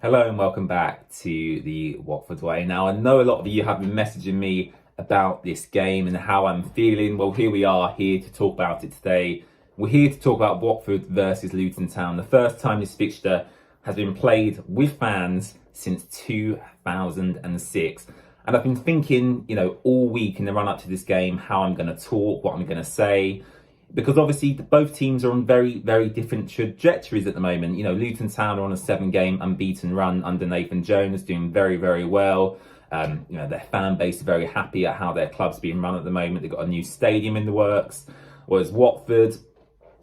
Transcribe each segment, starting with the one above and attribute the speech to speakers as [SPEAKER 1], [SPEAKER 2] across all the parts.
[SPEAKER 1] Hello and welcome back to the Watford Way. Now, I know a lot of you have been messaging me about this game and how I'm feeling. Well, here we are, here to talk about it today. We're here to talk about Watford versus Luton Town. The first time this fixture has been played with fans since 2006. And I've been thinking, all week in the run up to this game, how I'm going to talk, what I'm going to say. Because obviously both teams are on very, very different trajectories at the moment. Luton Town are on a 7-game unbeaten run under Nathan Jones, doing very, very well. Their fan base is very happy at how their club's being run at the moment. They've got a new stadium in the works. Whereas Watford,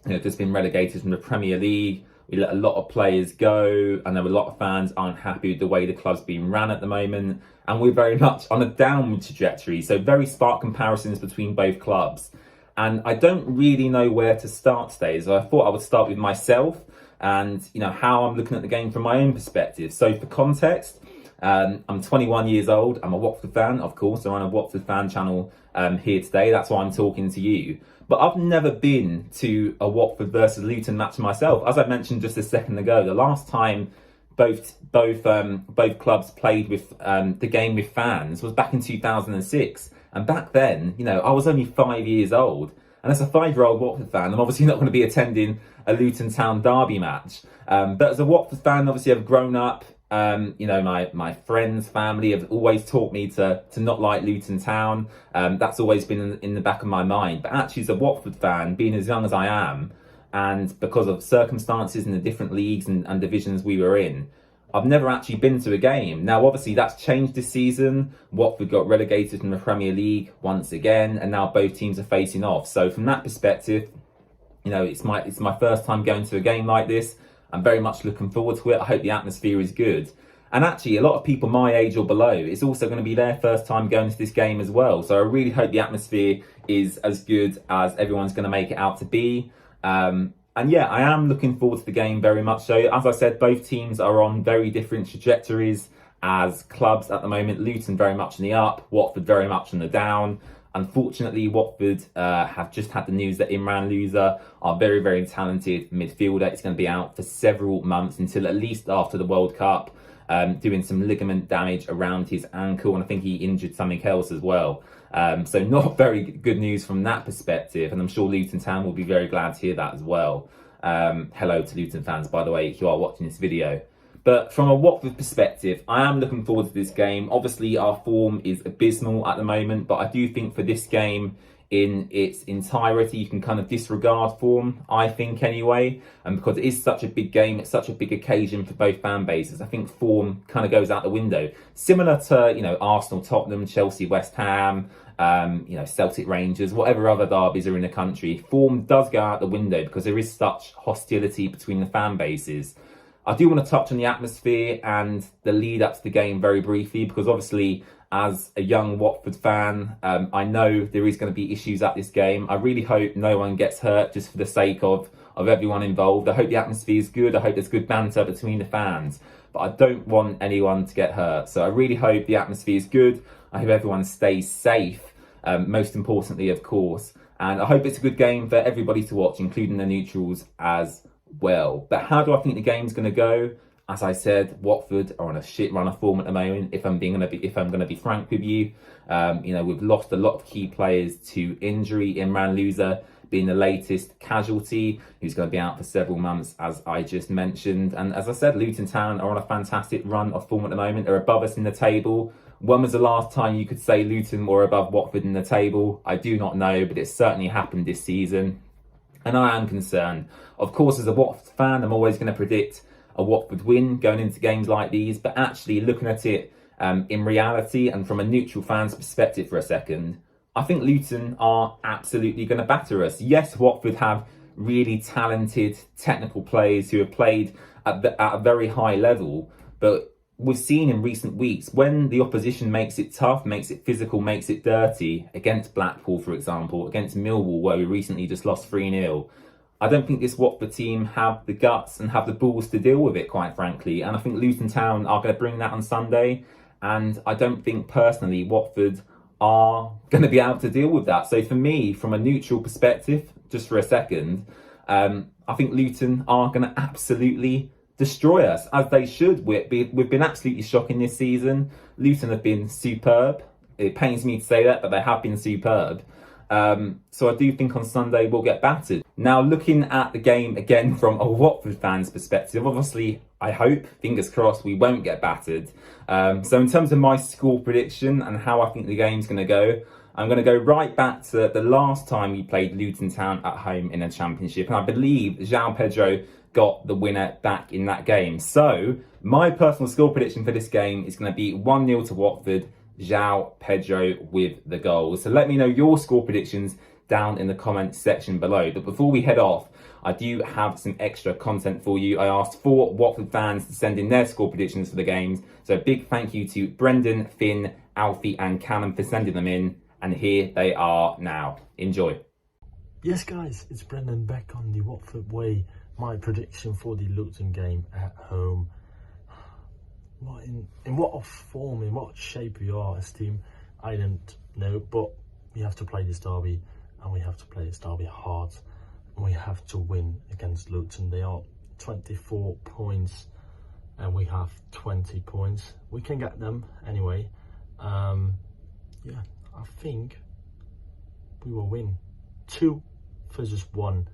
[SPEAKER 1] just been relegated from the Premier League. We let a lot of players go. I know a lot of fans aren't happy with the way the club's being ran at the moment. And we're very much on a downward trajectory. So very stark comparisons between both clubs. And I don't really know where to start today. So I thought I would start with myself and, how I'm looking at the game from my own perspective. So for context, I'm 21 years old. I'm a Watford fan, of course. I'm on a Watford fan channel here today. That's why I'm talking to you. But I've never been to a Watford versus Luton match myself. As I mentioned just a second ago, the last time both clubs played with the game with fans was back in 2006. And back then, I was only 5 years old. And as a 5-year-old Watford fan, I'm obviously not going to be attending a Luton Town derby match. But as a Watford fan, obviously I've grown up. My friends, family have always taught me to not like Luton Town. That's always been in the back of my mind. But actually as a Watford fan, being as young as I am, and because of circumstances in the different leagues and divisions we were in, I've never actually been to a game. Now, obviously, that's changed this season. Watford got relegated from the Premier League once again, and now both teams are facing off. So from that perspective, it's my first time going to a game like this. I'm very much looking forward to it. I hope the atmosphere is good. And actually, a lot of people my age or below, it's also going to be their first time going to this game as well. So I really hope the atmosphere is as good as everyone's going to make it out to be. And yeah, I am looking forward to the game very much so. As I said, both teams are on very different trajectories as clubs at the moment. Luton very much in the up, Watford very much in the down. Unfortunately, Watford have just had the news that Imran Louza, our very, very talented midfielder, is going to be out for several months until at least after the World Cup, doing some ligament damage around his ankle. And I think he injured something else as well. So not very good news from that perspective. And I'm sure Luton Town will be very glad to hear that as well. Hello to Luton fans, by the way, if you are watching this video. But from a Watford perspective, I am looking forward to this game. Obviously, our form is abysmal at the moment, but I do think for this game in its entirety, you can kind of disregard form, I think anyway. And because it is such a big game, it's such a big occasion for both fan bases, I think form kind of goes out the window. Similar to, Arsenal, Tottenham, Chelsea, West Ham, Celtic, Rangers, whatever other derbies are in the country, form does go out the window because there is such hostility between the fan bases. I do want to touch on the atmosphere and the lead up to the game very briefly, because obviously as a young Watford fan, I know there is going to be issues at this game. I really hope no one gets hurt just for the sake of everyone involved. I hope the atmosphere is good. I hope there's good banter between the fans, but I don't want anyone to get hurt. So I really hope the atmosphere is good. I hope everyone stays safe, most importantly, of course. And I hope it's a good game for everybody to watch, including the neutrals as well. But how do I think the game's going to go? As I said, Watford are on a shit run of form at the moment. If I'm going to be frank with you, we've lost a lot of key players to injury. Imran Louza being the latest casualty, who's going to be out for several months, as I just mentioned. And as I said, Luton Town are on a fantastic run of form at the moment. They're above us in the table. When was the last time you could say Luton were above Watford in the table? I do not know, but it's certainly happened this season. And I am concerned. Of course, as a Watford fan, I'm always going to predict a Watford win going into games like these. But actually looking at it in reality and from a neutral fan's perspective for a second, I think Luton are absolutely going to batter us. Yes, Watford have really talented technical players who have played at a very high level. But we've seen in recent weeks, when the opposition makes it tough, makes it physical, makes it dirty, against Blackpool, for example, against Millwall, where we recently just lost 3-0, I don't think this Watford team have the guts and have the balls to deal with it, quite frankly. And I think Luton Town are going to bring that on Sunday. And I don't think, personally, Watford are going to be able to deal with that. So for me, from a neutral perspective, just for a second, I think Luton are going to absolutely destroy us, as they should. We've been absolutely shocking this season. Luton have been superb. It pains me to say that, but they have been superb. So I do think on Sunday we'll get battered. Now, looking at the game again from a Watford fan's perspective, obviously I hope, fingers crossed, we won't get battered. So in terms of my score prediction and how I think the game's going to go, I'm going to go right back to the last time we played Luton Town at home in a championship. And I believe João Pedro got the winner back in that game. So my personal score prediction for this game is going to be 1-0 to Watford. João Pedro with the goals. So let me know your score predictions down in the comments section below. But before we head off, I do have some extra content for you. I asked 4 Watford fans to send in their score predictions for the games. So a big thank you to Brendan, Finn, Alfie and Callum for sending them in. And here they are now. Enjoy.
[SPEAKER 2] Yes guys, it's Brendan back on the Watford Way. My prediction for the Luton game at home. In what form, in what shape we are as a team, I don't know, but we have to play this derby, and we have to play this derby hard, and we have to win against Luton. They are 24 points and we have 20 points. We can get them anyway. Yeah, I think we will win 2 versus 1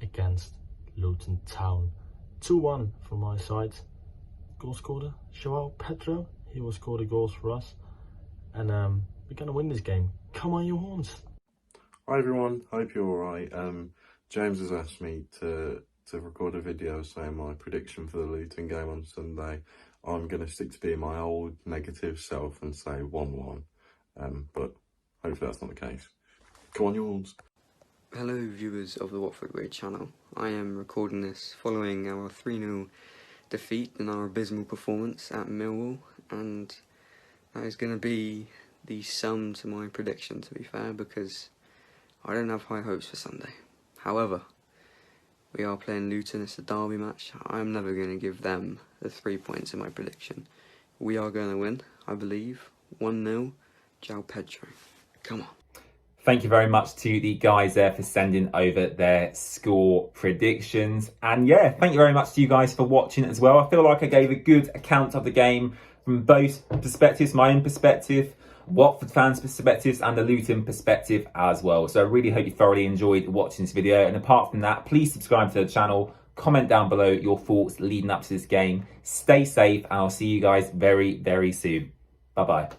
[SPEAKER 2] against Luton Town. 2-1 from my side. Goal scorer João Pedro, he will score the goals for us, and we're gonna win this game. Come on, you horns.
[SPEAKER 3] Hi everyone, hope you're alright. James has asked me to record a video saying my prediction for the Luton game on Sunday. I'm going to stick to being my old negative self and say 1-1, but hopefully that's not the case. Come on, you horns.
[SPEAKER 4] Hello viewers of the TheWatfordWay channel. I am recording this following our 3-0 defeat in our abysmal performance at Millwall, and that is going to be the sum to my prediction, to be fair, because I don't have high hopes for Sunday. However, we are playing Luton, it's a derby match. I'm never going to give them the 3 points in my prediction. We are going to win, I believe, 1-0, João Pedro. Come on.
[SPEAKER 1] Thank you very much to the guys there for sending over their score predictions. And yeah, thank you very much to you guys for watching as well. I feel like I gave a good account of the game from both perspectives, my own perspective, Watford fans' perspectives and the Luton perspective as well. So I really hope you thoroughly enjoyed watching this video. And apart from that, please subscribe to the channel, comment down below your thoughts leading up to this game. Stay safe and I'll see you guys very, very soon. Bye-bye.